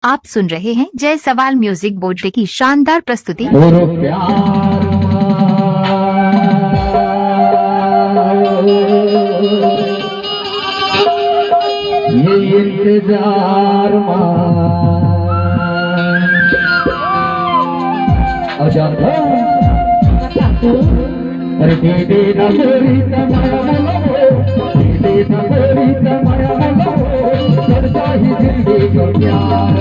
आप सुन रहे हैं जय सवाल म्यूजिक बोर्ड की शानदार प्रस्तुति। ये इंतजार अरे दे नगरी करता ही जिंदगी को प्यार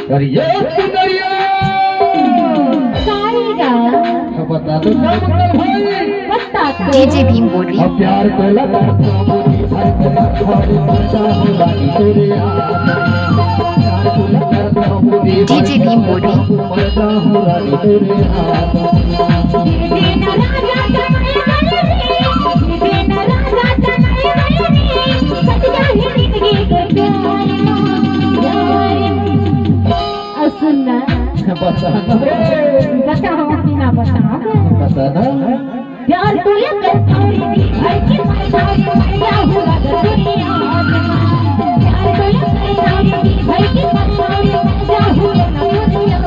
करिए बता दो भाई डीजे भीम बोल रही हूँ। प्यार को लगा डीजे भीम बोल रही हूँ। प्यार तो लेकर छोड़ी दी भाई की मारी मैया हुआ दुनिया प्यार तो लेकर छोड़ी दी भाई की मारी मैया हुआ दुनिया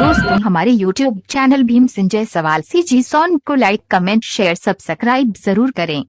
दोस्तों, हमारे YouTube चैनल भीम संजय सवाल CG सॉन्ग को लाइक, कमेंट, शेयर, सब्सक्राइब जरूर करें।